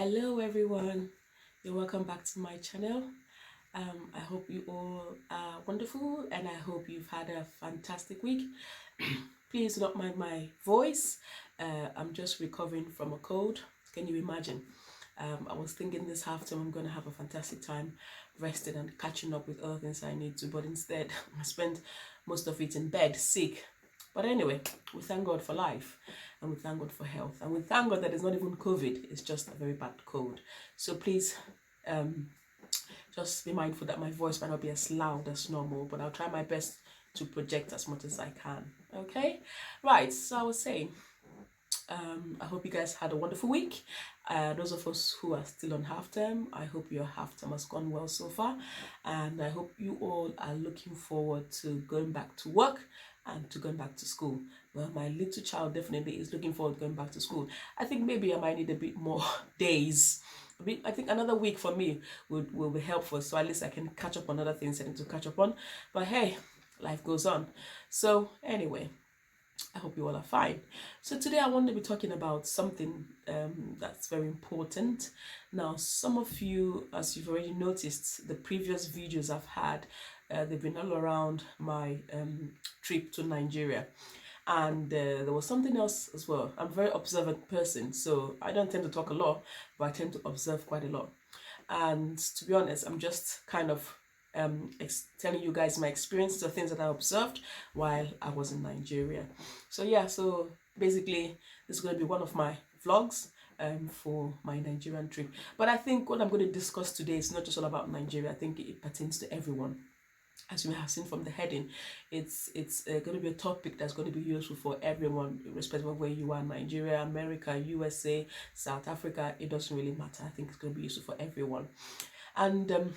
Hello everyone, you're welcome back to my channel. I hope you all are wonderful and I hope you've had a fantastic week. Please do not mind my voice. I'm just recovering from a cold. Can you imagine? I was thinking this half time I'm going to have a fantastic time resting and catching up with other things I need to, but instead I spent most of it in bed sick. But anyway, we thank God for life and we thank God for health and we thank God that it's not even COVID, it's just a very bad cold. So please just be mindful that my voice might not be as loud as normal, but I'll try my best to project as much as I can. Okay, right, so I was saying I hope you guys had a wonderful week. Those of us who are still on half term, I hope your half term has gone well so far, and I hope you all are looking forward to going back to work and to going back to school. Well, my little child definitely is looking forward to going back to school. I think maybe I might need a bit more days. I think another week for me will be helpful, so at least I can catch up on other things I need to catch up on. But hey, life goes on. So anyway, I hope you all are fine. So today I want to be talking about something that's very important. Now, some of you, as you've already noticed, the previous videos I've had, they've been all around my trip to Nigeria. And there was something else as well. I'm a very observant person, so I don't tend to talk a lot, but I tend to observe quite a lot. And to be honest, I'm just kind of telling you guys my experiences of things that I observed while I was in Nigeria. So yeah, so basically this is going to be one of my vlogs for my Nigerian trip. But I think what I'm going to discuss today is not just all about Nigeria. I think it pertains to everyone. As you may have seen from the heading, it's going to be a topic that's going to be useful for everyone, irrespective of where you are: Nigeria, America, USA, South Africa. It doesn't really matter. I think it's going to be useful for everyone. And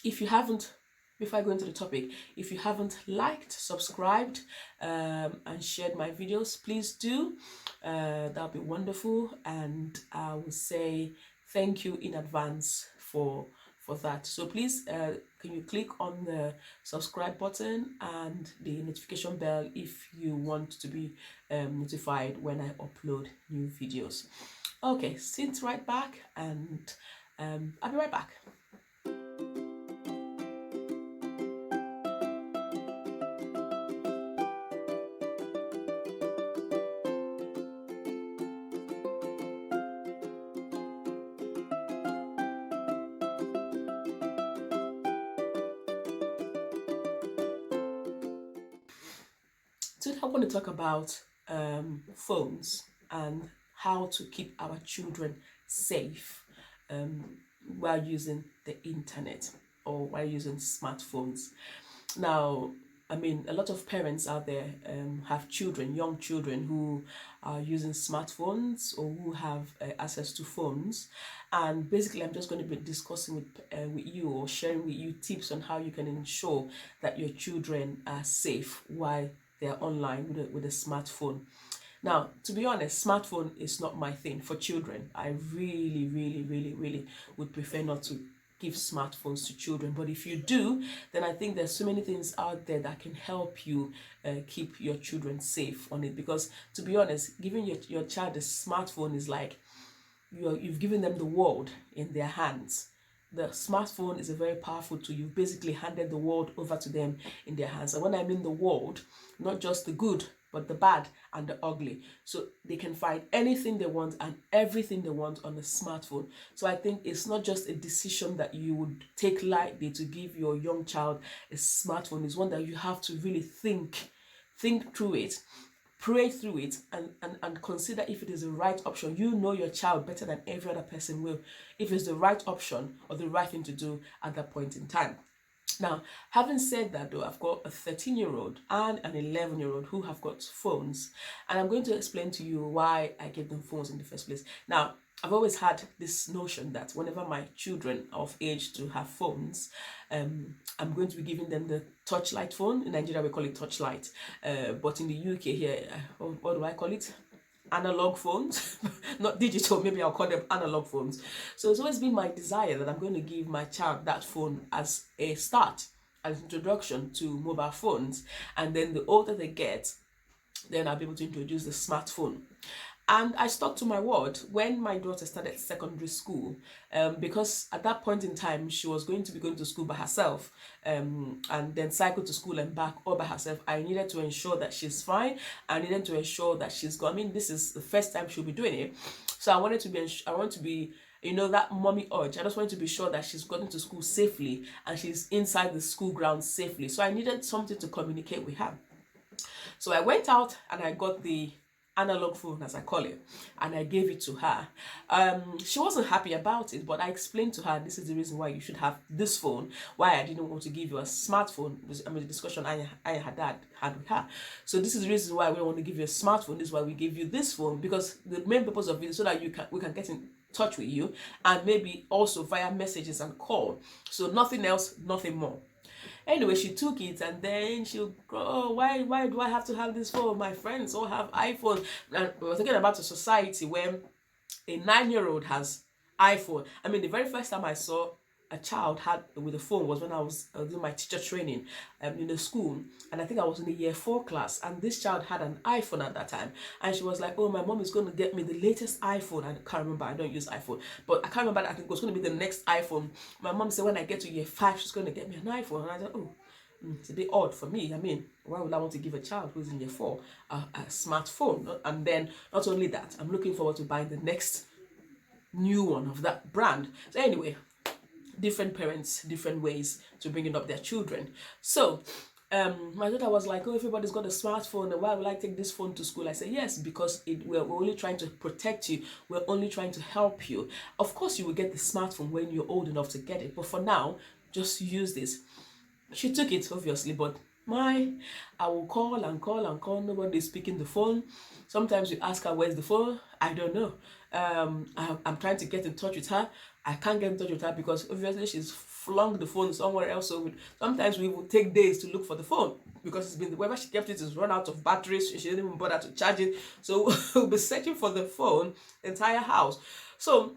if you haven't, before I go into the topic, if you haven't liked, subscribed, and shared my videos, please do. That'll be wonderful, and I will say thank you in advance for that. So please, can you click on the subscribe button and the notification bell if you want to be notified when I upload new videos. Okay, sit right back, and I'll be right back. Today I want to talk about phones and how to keep our children safe while using the internet or while using smartphones. Now, I mean, a lot of parents out there have children, young children who are using smartphones or who have access to phones. And basically, I'm just going to be discussing with you or sharing with you tips on how you can ensure that your children are safe while they're online with a smartphone. Now, to be honest, smartphone is not my thing for children. I really would prefer not to give smartphones to children. But if you do, then I think there's so many things out there that can help you keep your children safe on it. Because to be honest, giving your child a smartphone is like you've given them the world in their hands. The smartphone is a very powerful tool. You've basically handed the world over to them in their hands. And when I mean the world, not just the good, but the bad and the ugly. So they can find anything they want and everything they want on a smartphone. So I think it's not just a decision that you would take lightly to give your young child a smartphone. It's one that you have to really think through it, pray through it, and consider if it is the right option. You know your child better than every other person will, if it's the right option or the right thing to do at that point in time. Now, having said that though, I've got a 13-year-old and an 11-year-old who have got phones, and I'm going to explain to you why I gave them phones in the first place. Now, I've always had this notion that whenever my children are of age to have phones, I'm going to be giving them the touchlight phone. In Nigeria, we call it touchlight. But in the UK here, what do I call it? Analog phones, not digital, maybe I'll call them analog phones. So it's always been my desire that I'm going to give my child that phone as a start, as an introduction to mobile phones. And then the older they get, then I'll be able to introduce the smartphone. And I stuck to my word when my daughter started secondary school, because at that point in time, she was going to be going to school by herself, and then cycle to school and back all by herself. I needed to ensure that she's fine. I needed to ensure that she's good. I mean, this is the first time she'll be doing it. So I want to be, that mommy urge. I just wanted to be sure that she's gotten to school safely and she's inside the school grounds safely. So I needed something to communicate with her. So I went out and I got the analog phone, as I call it, and I gave it to her. She wasn't happy about it, but I explained to her, this is the reason why you should have this phone, why I didn't want to give you a smartphone. I mean, the discussion I had with her. So this is the reason why we don't want to give you a smartphone. This is why we give you this phone, because the main purpose of it is so that we can get in touch with you, and maybe also via messages and call. So nothing else, nothing more. Anyway, she took it, and then she'll go, oh, why do I have to have this phone? My friends all have iPhone. And we were thinking about a society where a 9-year-old has iPhone. I mean, the very first time I saw a child had with a phone was when I was doing my teacher training in the school, and I think I was in the year 4 class, and this child had an iPhone at that time, and she was like, oh, my mom is going to get me the latest iPhone. I can't remember, I don't use iPhone, but I can't remember, I think it was going to be the next iPhone. My mom said when I get to year 5 she's going to get me an iPhone, and I thought, oh, it's a bit odd for me. I mean, why would I want to give a child who's in year 4 a smartphone? And then not only that, I'm looking forward to buying the next new one of that brand. So anyway, different parents, different ways to bringing up their children. So my daughter was like, oh, everybody's got a smartphone, and why will I take this phone to school? I said, yes, because we're only trying to protect you. We're only trying to help you. Of course, you will get the smartphone when you're old enough to get it. But for now, just use this. She took it, obviously, but I will call and call and call. Nobody's picking the phone. Sometimes you ask her, where's the phone? I don't know. I'm trying to get in touch with her. I can't get in touch with her because obviously she's flung the phone somewhere else. So sometimes we will take days to look for the phone because it's been, wherever she kept it is run out of batteries. She didn't even bother to charge it. So we'll be searching for the phone the entire house. So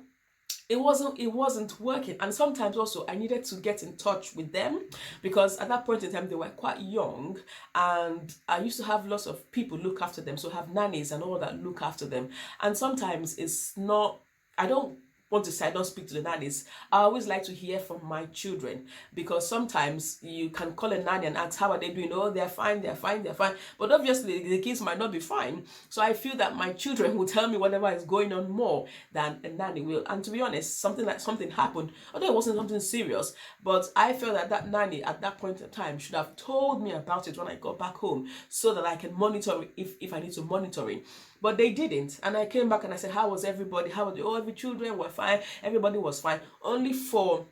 it wasn't working. And sometimes also I needed to get in touch with them because at that point in time they were quite young, and I used to have lots of people look after them, so have nannies and all that look after them. And sometimes it's not, I don't want to say I don't speak to the nannies. I always like to hear from my children, because sometimes you can call a nanny and ask how are they doing. Oh, they're fine, they're fine, they're fine. But obviously the kids might not be fine. So I feel that my children will tell me whatever is going on more than a nanny will. And to be honest, something happened, although it wasn't something serious, but I felt that that nanny at that point in time should have told me about it when I got back home, so that I can monitor if I need to monitor it. But they didn't. And I came back and I said, how was everybody? How was every children were fine. Everybody was fine. Only for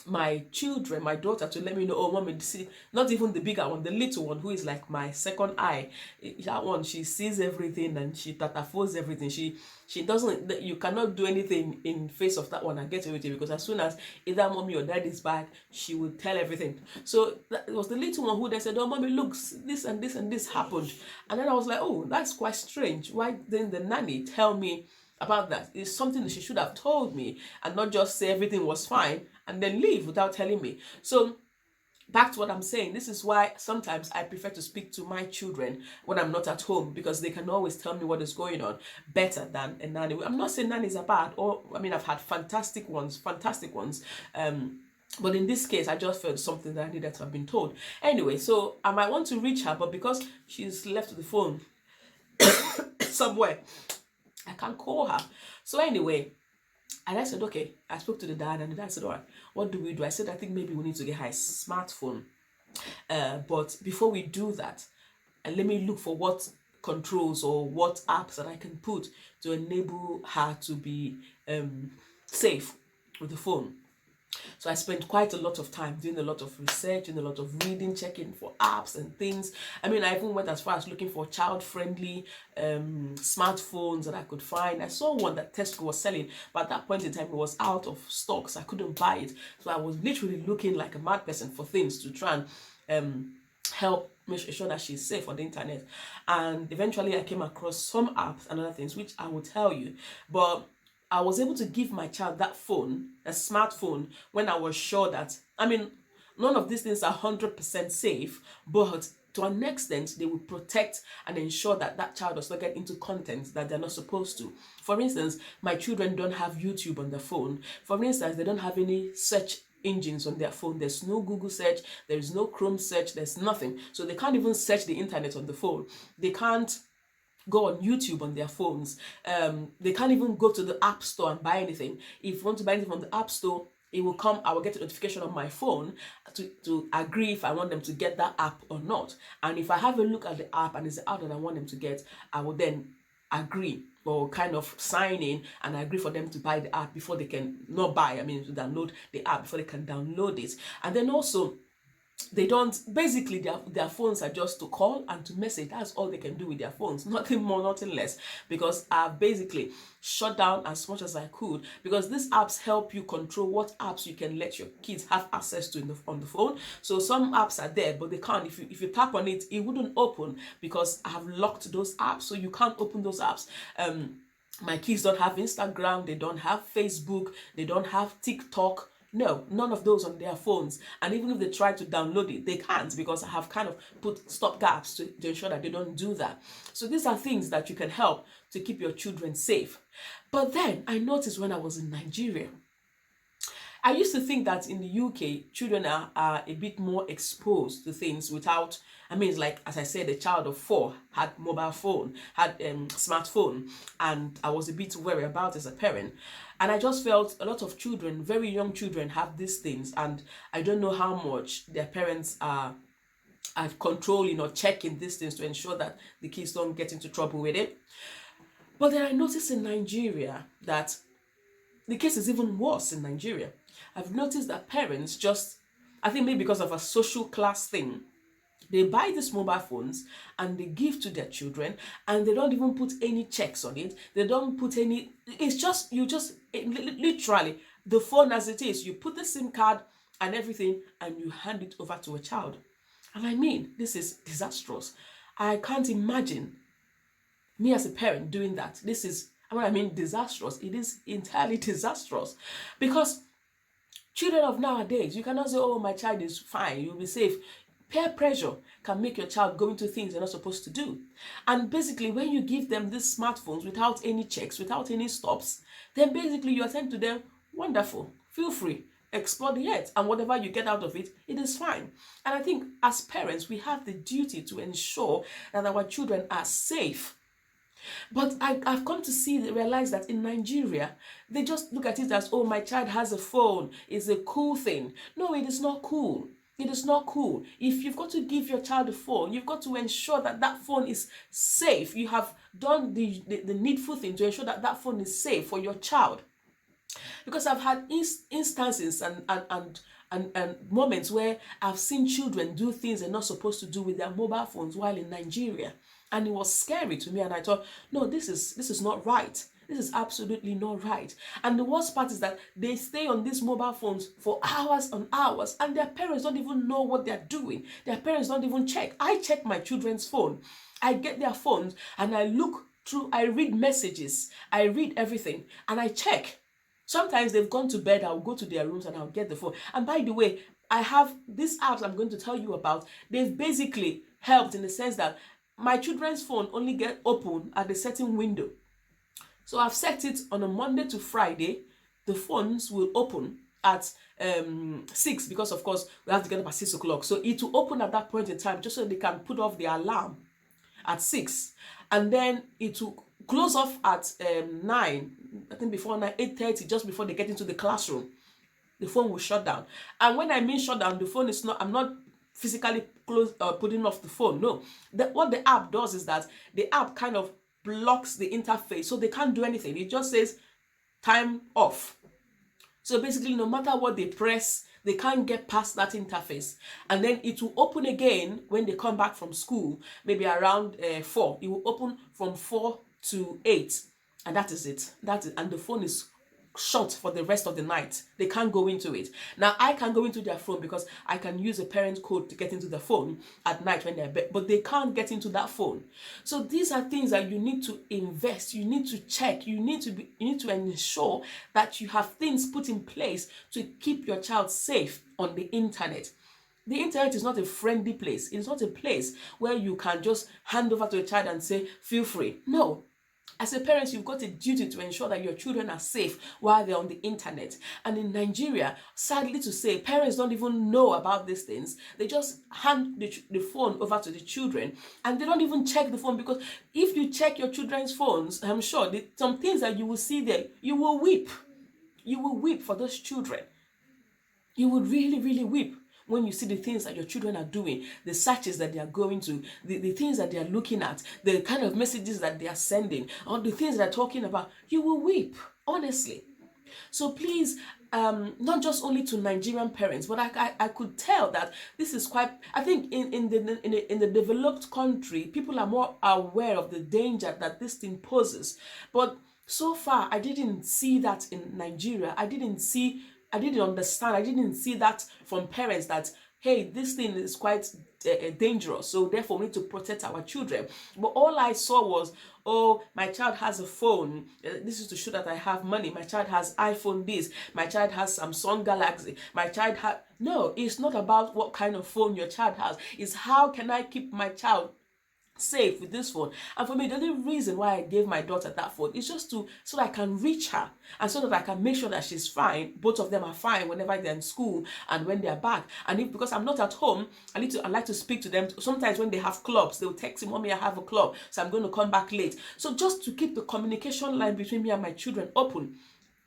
my children, my daughter, to let me know, oh, mommy, see, not even the bigger one, the little one, who is like my second eye. That one, she sees everything and she tatafos everything. She doesn't, you cannot do anything in face of that one and get everything, because as soon as either mommy or dad is back, she will tell everything. So it was the little one who then said, oh, mommy, look, this and this and this happened. And then I was like, oh, that's quite strange. Why didn't the nanny tell me about that? It's something that she should have told me, and not just say everything was fine and then leave without telling me. So back to what I'm saying, this is why sometimes I prefer to speak to my children when I'm not at home, because they can always tell me what is going on better than a nanny. I'm not saying nannies are bad, or I mean, I've had fantastic ones. But in this case, I just felt something that I needed to have been told. Anyway, so I might want to reach her, but because she's left the phone somewhere, I can't call her. So anyway, and I said, okay, I spoke to the dad, and the dad said, all right, what do we do? I said, I think maybe we need to get her a smartphone. But before we do that, let me look for what controls or what apps that I can put to enable her to be safe with the phone. So I spent quite a lot of time doing a lot of research, doing a lot of reading, checking for apps and things. I mean, I even went as far as looking for child-friendly smartphones that I could find. I saw one that Tesco was selling, but at that point in time, it was out of stock, so I couldn't buy it. So I was literally looking like a mad person for things to try and help make sure that she's safe on the internet. And eventually I came across some apps and other things, which I will tell you. But I was able to give my child that phone, a smartphone, when I was sure that, I mean, none of these things are 100% safe, but to an extent, they will protect and ensure that that child does not get into content that they're not supposed to. For instance, my children don't have YouTube on their phone. For instance, they don't have any search engines on their phone. There's no Google search, there's no Chrome search, there's nothing. So they can't even search the internet on the phone. They can't go on YouTube on their phones. They can't even go to the App Store and buy anything. If you want to buy anything from the App Store, it will come, I will get a notification on my phone to agree if I want them to get that app or not. And if I have a look at the app and it's the app that I want them to get, I will then agree or kind of sign in and agree for them to buy the app before they can not buy, I mean to download the app before they can download it. And then also, they don't, basically their phones are just to call and to message. That's all they can do with their phones, nothing more, nothing less, because I've basically shut down as much as I could, because these apps help you control what apps you can let your kids have access to on the phone. So some apps are there, but they can't, if you tap on it, it wouldn't open because I have locked those apps, so you can't open those apps. My kids don't have Instagram, they don't have Facebook, they don't have TikTok. No, none of those on their phones. And even if they try to download it, they can't, because I have kind of put stop gaps to ensure that they don't do that. So these are things that you can help to keep your children safe. But then I noticed when I was in Nigeria, I used to think that in the UK, children are a bit more exposed to things without, I mean, it's like, as I said, a child of 4 had mobile phone, had smartphone, and I was a bit worried about as a parent. And I just felt a lot of children, very young children, have these things, and I don't know how much their parents are controlling or checking these things to ensure that the kids don't get into trouble with it. But then I noticed in Nigeria that the case is even worse in Nigeria. I've noticed that parents just, I think maybe because of a social class thing, they buy these mobile phones and they give to their children, and they don't even put any checks on it. They don't put any, it's just, literally, the phone as it is, you put the SIM card and everything and you hand it over to a child. And I mean, this is disastrous. I can't imagine me as a parent doing that. This is, I mean, disastrous. It is entirely disastrous, because children of nowadays, you cannot say, oh, my child is fine, you'll be safe. Peer pressure can make your child go into things they're not supposed to do. And basically, when you give them these smartphones without any checks, without any stops, then basically you are saying to them, wonderful, feel free, explore the earth, and whatever you get out of it, it is fine. And I think as parents, we have the duty to ensure that our children are safe. But I've come to realize that in Nigeria, they just look at it as, oh, my child has a phone, it's a cool thing. No, it is not cool. It is not cool. If you've got to give your child a phone, you've got to ensure that that phone is safe. You have done the needful thing to ensure that that phone is safe for your child. Because I've had instances and moments where I've seen children do things they're not supposed to do with their mobile phones while in Nigeria. And it was scary to me, and I thought, no, this is not right. This is absolutely not right. And the worst part is that they stay on these mobile phones for hours and hours, and their parents don't even know what they're doing. Their parents don't even check. I check my children's phone. I get their phones and I look through, I read messages, I read everything, and I check. Sometimes they've gone to bed, I'll go to their rooms and I'll get the phone. And by the way, I have these apps I'm going to tell you about. They've basically helped in the sense that my children's phone only get open at a certain window. So I've set it on a Monday to Friday. The phones will open at 6, because of course we have to get up at 6 o'clock. So it will open at that point in time just so they can put off the alarm at 6. And then it will close off at 9, I think before 9, 8:30, just before they get into the classroom. The phone will shut down. And when I mean shut down, the phone is not, I'm not physically putting off the phone. No, what the app does is that the app kind of blocks the interface, so they can't do anything. It just says time off. So basically, no matter what they press, they can't get past that interface. And then it will open again when they come back from school, maybe around 4. It will open from 4 to 8, and that is it. That's it. And the phone is shut for the rest of the night. They can't go into it. Now, I can go into their phone because I can use a parent code to get into the phone at night when they're bed, but they can't get into that phone. So these are things that you need to invest, you need to check, you need to ensure that you have things put in place to keep your child safe on the internet. The internet is not a friendly place. It's not a place where you can just hand over to a child and say, feel free. No. As a parent, you've got a duty to ensure that your children are safe while they're on the internet. And in Nigeria, sadly to say, parents don't even know about these things. They just hand the phone over to the children, and they don't even check the phone, because if you check your children's phones, I'm sure some things that you will see there, you will weep. You will weep for those children. You would really, really weep when you see the things that your children are doing, the searches that they are going to, the things that they are looking at, the kind of messages that they are sending, or the things they're talking about. You will weep, honestly. So please, not just only to Nigerian parents, but I could tell that this is quite, I think in the developed country, people are more aware of the danger that this thing poses. But so far, I didn't see that in Nigeria. I didn't understand. I didn't see that from parents that, hey, this thing is quite dangerous, so therefore we need to protect our children. But all I saw was, oh, my child has a phone. This is to show that I have money. My child has iPhone this. My child has Samsung Galaxy. My child has... No, it's not about what kind of phone your child has. It's how can I keep my child safe with this phone. And for me, the only reason why I gave my daughter that phone is just so that I can reach her, and so that I can make sure that she's fine. Both of them are fine whenever they're in school and when they're back. And if, because I'm not at home, I like to speak to them. Sometimes when they have clubs, they'll text me, "Mommy, I have a club, so I'm going to come back late." So just to keep the communication line between me and my children open.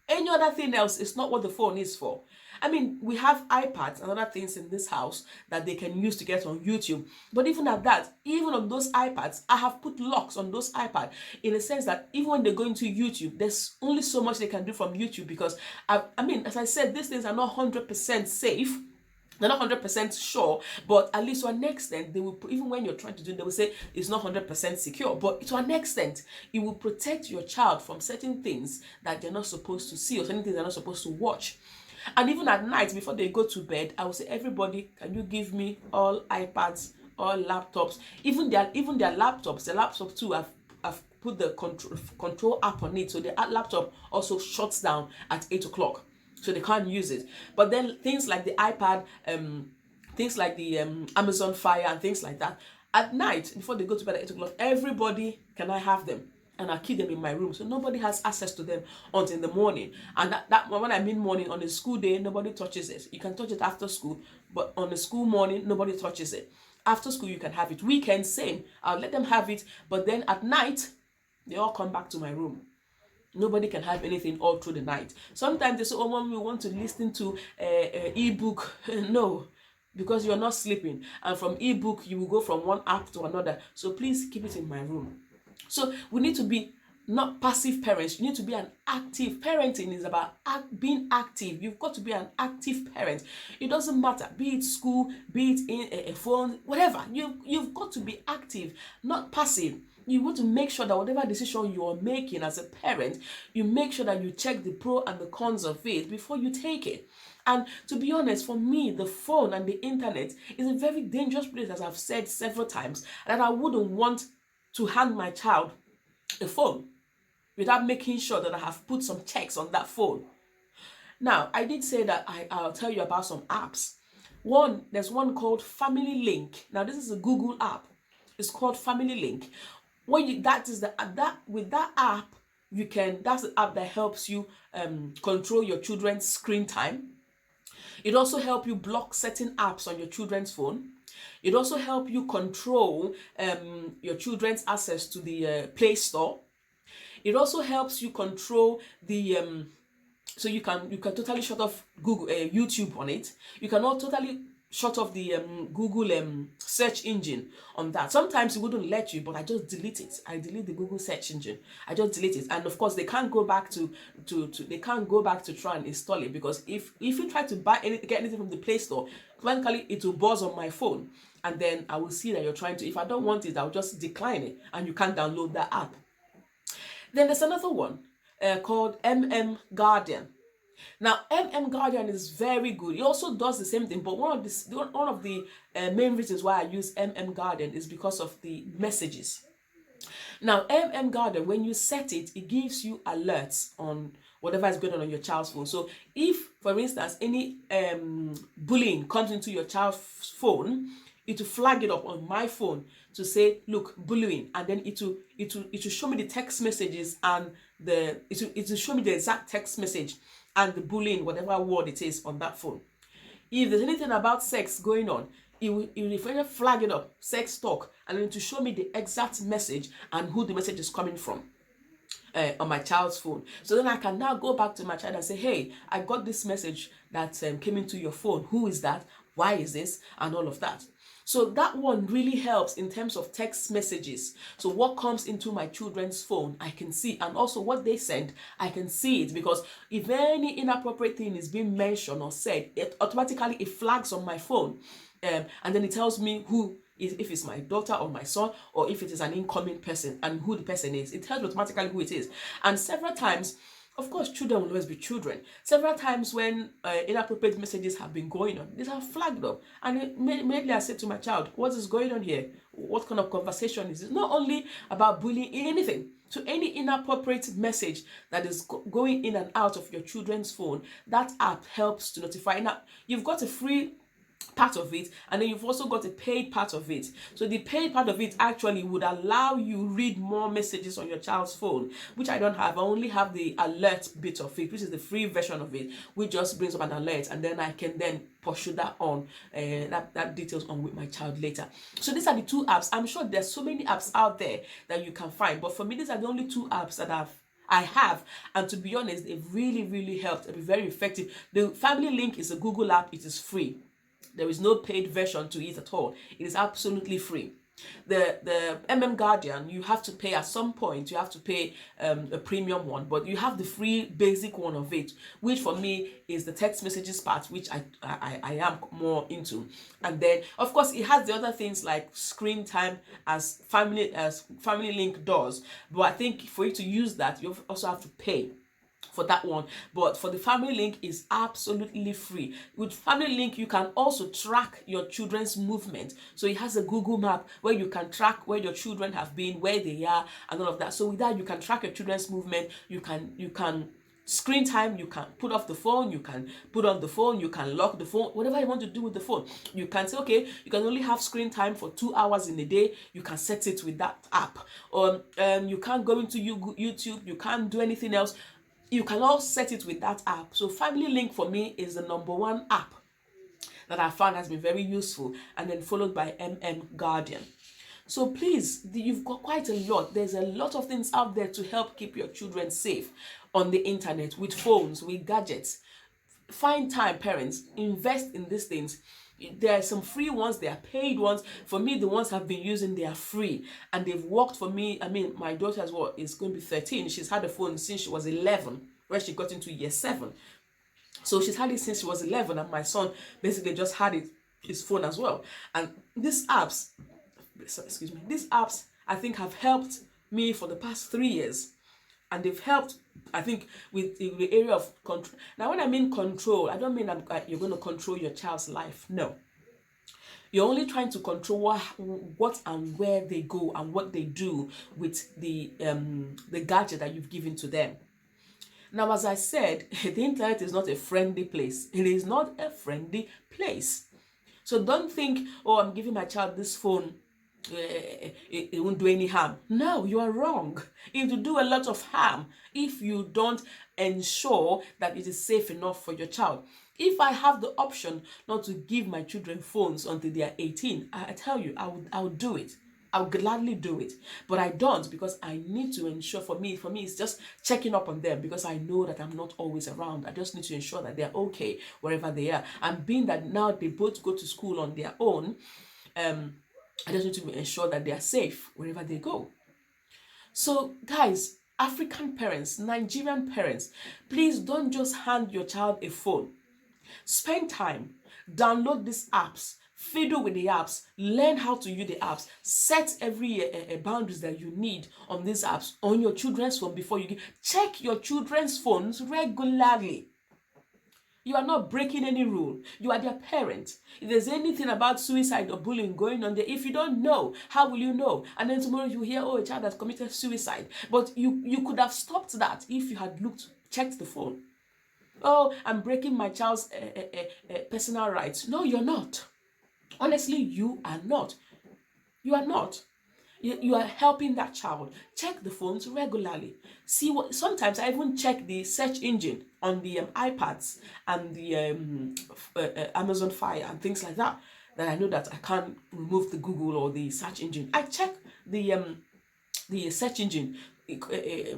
Any other thing else is not what the phone is for. I mean, we have iPads and other things in this house that they can use to get on YouTube. But even at that, even on those iPads, I have put locks on those iPads, in a sense that even when they go into YouTube, there's only so much they can do from YouTube, because, I mean, as I said, these things are not 100% safe. They're not 100% sure, but at least to an extent, they will, even when you're trying to do it, they will say it's not 100% secure. But to an extent, it will protect your child from certain things that they're not supposed to see, or certain things they're not supposed to watch. And even at night, before they go to bed, I will say, everybody, can you give me all iPads, all laptops, even their laptops. The laptop too, I've put the control app on it, so the laptop also shuts down at 8 o'clock. So they can't use it. But then things like the iPad, things like the Amazon Fire and things like that, at night, before they go to bed at 8 o'clock, everybody, can I have them? And I keep them in my room, so nobody has access to them until in the morning. And that when I mean morning, on a school day, nobody touches it. You can touch it after school, but on a school morning, nobody touches it. After school, you can have it. Weekends, same. I'll let them have it, but then at night, they all come back to my room. Nobody can have anything all through the night. Sometimes they say, oh, Mom, we want to listen to ebook. No, because you're not sleeping. And from ebook, you will go from one app to another. So please keep it in my room. So we need to be not passive parents. You need to be an active. Parenting is about being active. You've got to be an active parent. It doesn't matter, be it school, be it in a phone, whatever. You've got to be active, not passive. You want to make sure that whatever decision you are making as a parent, you make sure that you check the pro and the cons of it before you take it. And to be honest, for me, the phone and the internet is a very dangerous place, as I've said several times, that I wouldn't want to hand my child a phone without making sure that I have put some checks on that phone. Now, I did say that I'll tell you about some apps. There's one called Family Link. Now, this is a Google app. It's called Family Link. With that app, that's the app that helps you control your children's screen time. It also helps you block certain apps on your children's phone. It also helps you control your children's access to the Play Store. It also helps you control the so you can totally shut off Google YouTube on it. You cannot totally shut off the Google search engine on that. Sometimes it wouldn't let you, but I just delete it. I delete the Google search engine. I just delete it, and of course they can't go back to try and install it, because if you try to get anything from the Play Store, automatically it will buzz on my phone, and then I will see that you're trying to. If I don't want it, I'll just decline it, and you can't download that app. Then there's another one called Guardian. Now, Guardian is very good. It also does the same thing, but one of the main reasons why I use Guardian is because of the messages. Now, Guardian, when you set it, it gives you alerts on whatever is going on your child's phone. So if For instance, any bullying comes into your child's phone, it will flag it up on my phone to say, look, bullying, and then it will show me the text messages, and it will show me the exact text message and the bullying, whatever word it is on that phone. If there's anything about sex going on, it will flag it up, sex talk, and then to show me the exact message and who the message is coming from. On my child's phone. So then I can now go back to my child and say, hey, I got this message that came into your phone. Who is that? Why is this? And all of that. So that one really helps in terms of text messages. So what comes into my children's phone, I can see. And also what they send, I can see it. Because if any inappropriate thing is being mentioned or said, it automatically flags on my phone. And then it tells me who, if it's my daughter or my son, or if it is an incoming person and who the person is. It tells automatically who it is. And several times, of course, children will always be children. Several times when inappropriate messages have been going on, these are flagged up. And immediately I said to my child, what is going on here? What kind of conversation is this? Not only about bullying, anything. So any inappropriate message that is going in and out of your children's phone, that app helps to notify. Now, you've got a free part of it, and then you've also got a paid part of it. So the paid part of it actually would allow you read more messages on your child's phone, which I don't have. I only have the alert bit of it, which is the free version of it, which just brings up an alert, and then I can then pursue that on that details on with my child later. So these are the two apps. I'm sure there's so many apps out there that you can find, but for me, these are the only two apps that I have, and to be honest, they've really helped. They've been very effective. The Family Link is a Google app. It is free. There is no paid version to it at all. It is absolutely free. The Guardian, you have to pay at some point. You have to pay a premium one, but you have the free basic one of it, which for me is the text messages part, which I am more into. And then, of course, it has the other things like screen time as Family Link does. But I think for you to use that, you also have to pay for that one. But for the Family Link is absolutely free. With Family Link, you can also track your children's movement. So it has a Google map where you can track where your children have been, where they are, and all of that. So with that, you can track your children's movement. You can screen time, you can put off the phone, you can put on the phone, you can lock the phone, whatever you want to do with the phone. You can say, okay, you can only have screen time for 2 hours in a day. You can set it with that app. Or you can't go into YouTube, you can't do anything else. You can all set it with that app. So Family Link for me is the #1 app that I found has been very useful, and then followed by Guardian. So please, you've got quite a lot. There's a lot of things out there to help keep your children safe on the internet, with phones, with gadgets. Find time, parents, invest in these things. There are some free ones, there are paid ones. For me, the ones I've been using, they are free, and they've worked for me. I mean, my daughter is going to be 13. She's had a phone since she was 11, when she got into year 7. So she's had it since she was 11, and my son basically just had his phone as well. And these apps, I think have helped me for the past 3 years. And they've helped, I think, with the area of control. Now, when I mean control, I don't mean you're going to control your child's life. No. You're only trying to control what and where they go and what they do with the gadget that you've given to them. Now, as I said, the internet is not a friendly place. It is not a friendly place. So don't think, oh, I'm giving my child this phone, it won't do any harm. No, you are wrong. It will do a lot of harm if you don't ensure that it is safe enough for your child. If I have the option not to give my children phones until they are 18, I tell you, I would do it. I would gladly do it. But I don't, because I need to ensure, for me, it's just checking up on them, because I know that I'm not always around. I just need to ensure that they're okay wherever they are. And being that now they both go to school on their own, I just need to ensure that they are safe wherever they go. So guys, African parents, Nigerian parents, please don't just hand your child a phone. Spend time, download these apps, fiddle with the apps, learn how to use the apps, set every boundaries that you need on these apps on your children's phone before you check your children's phones regularly. You are not breaking any rule. You are their parent. If there's anything about suicide or bullying going on there, if you don't know, how will you know? And then tomorrow you hear, oh, a child has committed suicide. But you could have stopped that if you had checked the phone. Oh, I'm breaking my child's personal rights. No, you're not. Honestly, you are not. You are not. You are helping that child. Check the phones regularly. See what. Sometimes I even check the search engine on the iPads and the Amazon Fire and things like that. That I know that I can't remove the Google or the search engine. I check the search engine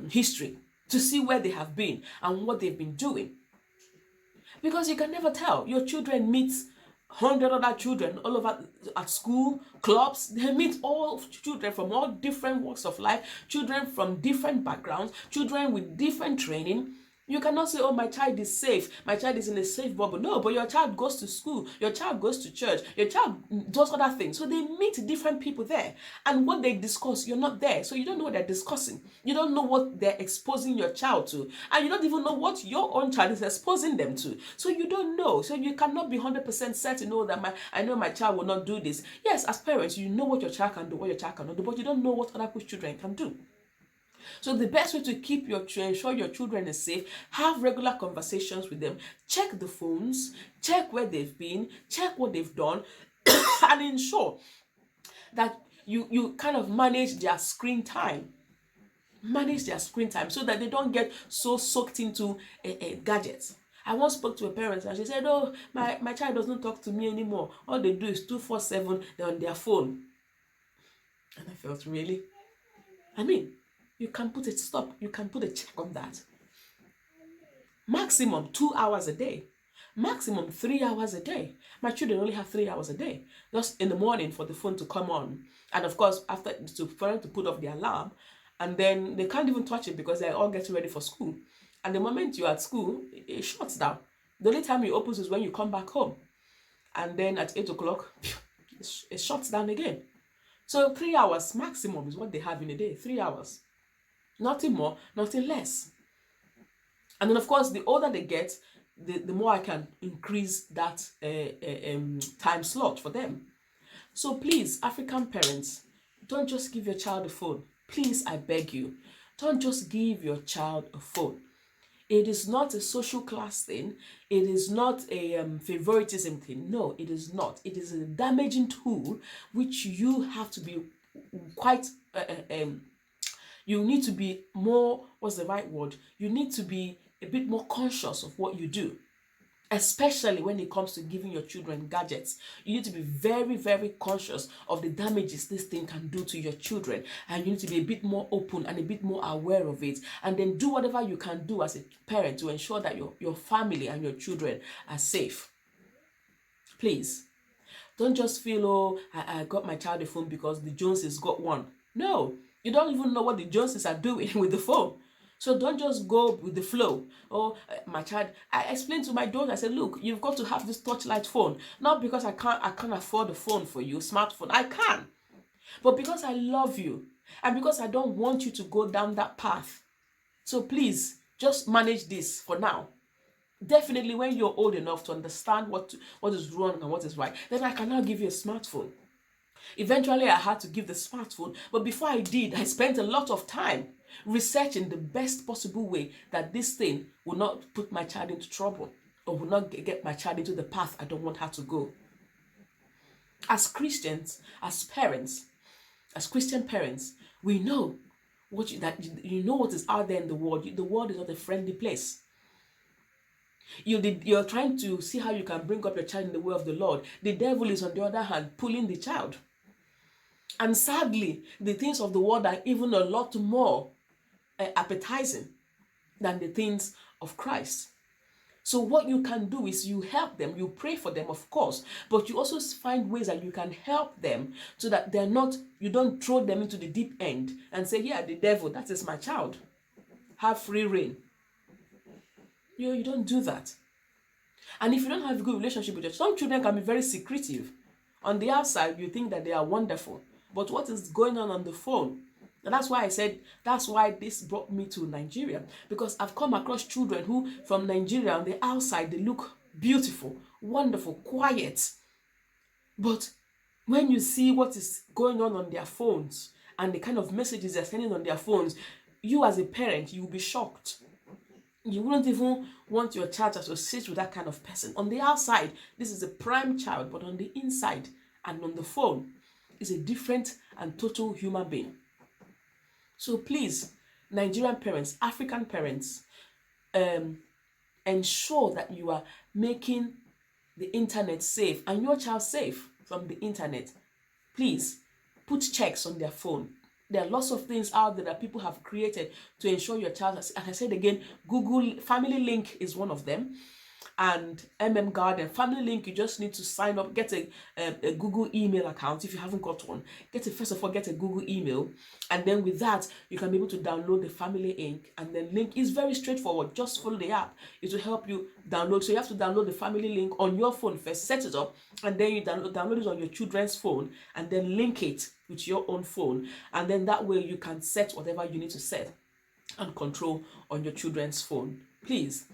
history to see where they have been and what they've been doing, because you can never tell. Your children meet 100 other children all over at school, clubs. They meet all children from all different walks of life, children from different backgrounds, children with different training. You cannot say, oh, my child is safe, my child is in a safe bubble. No, but your child goes to school, your child goes to church, your child does other things. So they meet different people there. And what they discuss, you're not there. So you don't know what they're discussing. You don't know what they're exposing your child to. And you don't even know what your own child is exposing them to. So you don't know. So you cannot be 100% certain, know that I know my child will not do this. Yes, as parents, you know what your child can do, what your child cannot do, but you don't know what other people's children can do. So the best way to ensure your children is safe, have regular conversations with them, check the phones, check where they've been, check what they've done, and ensure that you kind of manage their screen time. Manage their screen time so that they don't get so soaked into gadgets. I once spoke to a parent and she said, oh, my child doesn't talk to me anymore. All they do is 247, they're on their phone. And I felt, really? I mean, you can put a stop, you can put a check on that. Maximum 2 hours a day, maximum 3 hours a day. My children only have 3 hours a day, just in the morning for the phone to come on, and of course for them to put off the alarm, and then they can't even touch it because they're all getting ready for school. And the moment you're at school, it shuts down. The only time it opens is when you come back home, and then at 8 o'clock it shuts down again. So 3 hours maximum is what they have in a day. 3 hours, nothing more, nothing less. And then of course, the older they get, the more I can increase that time slot for them. So please, African parents, don't just give your child a phone. Please, I beg you, don't just give your child a phone. It is not a social class thing. It is not a favoritism thing. No, it is not. It is a damaging tool which you have to be quite you need to be more, what's the right word? You need to be a bit more conscious of what you do, especially when it comes to giving your children gadgets. You need to be very, very conscious of the damages this thing can do to your children, and you need to be a bit more open and a bit more aware of it, and then do whatever you can do as a parent to ensure that your family and your children are safe. Please, don't just feel, oh, I got my child a phone because the Joneses got one. No, you don't even know what the Joneses are doing with the phone. So don't just go with the flow. Oh, my child, I explained to my daughter, I said, look, you've got to have this touchlight phone. Not because I can't afford a phone for you, smartphone. I can. But because I love you and because I don't want you to go down that path. So please, just manage this for now. Definitely when you're old enough to understand what is wrong and what is right, then I can now give you a smartphone. Eventually, I had to give the smartphone, but before I did, I spent a lot of time researching the best possible way that this thing will not put my child into trouble or will not get my child into the path I don't want her to go. As Christians, as parents, as Christian parents, we know what you know what is out there in the world. The world is not a friendly place. You're trying to see how you can bring up your child in the way of the Lord. The devil is, on the other hand, pulling the child. And sadly, the things of the world are even a lot more appetizing than the things of Christ. So what you can do is you help them, you pray for them, of course, but you also find ways that you can help them so that you don't throw them into the deep end and say, yeah, the devil, that is my child. Have free reign. You don't do that. And if you don't have a good relationship with some children can be very secretive. On the outside, you think that they are wonderful. But what is going on the phone? And that's why I said, that's why this brought me to Nigeria. Because I've come across children who, from Nigeria, on the outside, they look beautiful, wonderful, quiet. But when you see what is going on their phones and the kind of messages they're sending on their phones, you as a parent, you will be shocked. You wouldn't even want your child to associate with that kind of person. On the outside, this is a prime child, but on the inside and on the phone is a different and total human being. So please, Nigerian parents, African parents, um, ensure that you are making the internet safe and your child safe from the internet. Please put checks on their phone. There are lots of things out there that people have created to ensure your child has, as I said again, Google Family Link is one of them, and Garden Family Link. You just need to sign up, get a Google email account. If you haven't got one, first of all get a Google email, and then with that you can be able to download the Family Link, and then link is very straightforward. Just follow the app, it will help you download. So you have to download the Family Link on your phone first, set it up, and then you download it on your children's phone, and then link it with your own phone, and then that way you can set whatever you need to set and control on your children's phone. Please,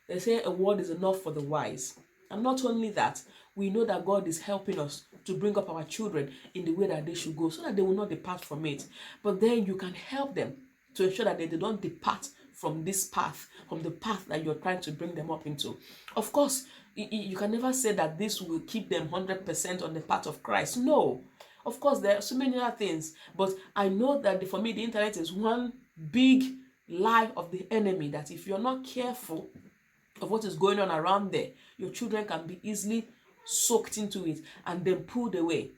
they say a word is enough for the wise. And not only that, we know that God is helping us to bring up our children in the way that they should go so that they will not depart from it. But then you can help them to ensure that they don't depart from this path, from the path that you're trying to bring them up into. Of course, you can never say that this will keep them 100% on the path of Christ. No. Of course, there are so many other things. But I know that for me, the internet is one big lie of the enemy, that if you're not careful of what is going on around there, your children can be easily soaked into it and then pulled away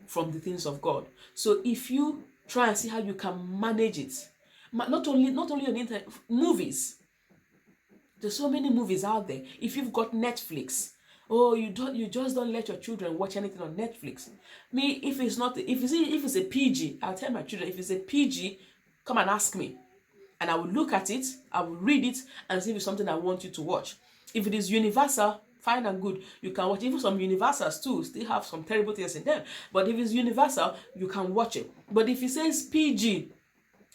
from the things of God. So if you try and see how you can manage it, not only on the internet, movies. There's so many movies out there. If you've got Netflix, you just don't let your children watch anything on Netflix. Me, if it's a PG, I'll tell my children, if it's a PG, come and ask me, and I will look at it, I will read it, and see if it's something I want you to watch. If it is universal, fine and good, you can watch. Even some universals too still have some terrible things in them, but if it's universal, you can watch it. But if it says PG,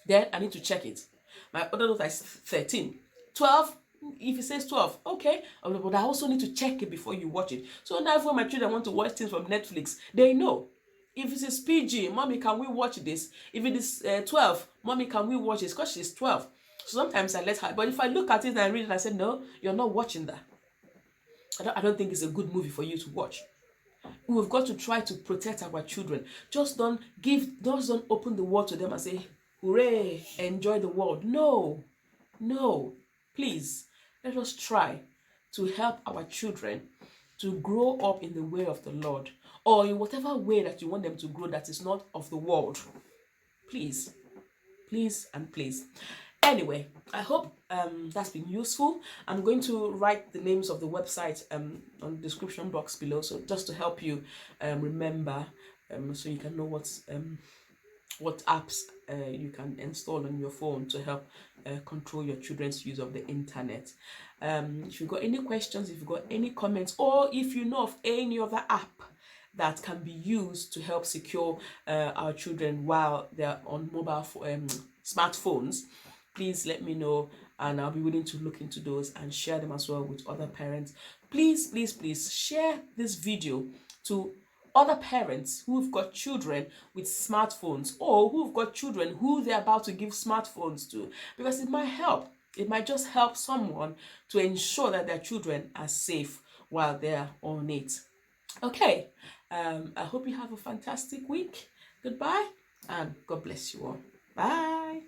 then I need to check it. My other daughter is 13. 12, if it says 12, okay, but I also need to check it before you watch it. So now if my children want to watch things from Netflix, they know. If it is PG, mommy, can we watch this? If it is 12, mommy, can we watch this? Because she's 12. So sometimes I let her. But if I look at it and I read it, I say, no, you're not watching that. I don't think it's a good movie for you to watch. We've got to try to protect our children. Just don't open the world to them and say, hooray, enjoy the world. No. Please, let us try to help our children to grow up in the way of the Lord, or in whatever way that you want them to grow that is not of the world. Please and please. Anyway, I hope that's been useful. I'm going to write the names of the website on the description box below, so just to help you remember, so you can know what apps you can install on your phone to help control your children's use of the internet. If you've got any questions, if you've got any comments, or if you know of any other app that can be used to help secure our children while they're on mobile smartphones, please let me know, and I'll be willing to look into those and share them as well with other parents. Please share this video to other parents who've got children with smartphones, or who've got children who they're about to give smartphones to, because it might help. It might just help someone to ensure that their children are safe while they're on it. Okay, I hope you have a fantastic week. Goodbye, and God bless you all. Bye.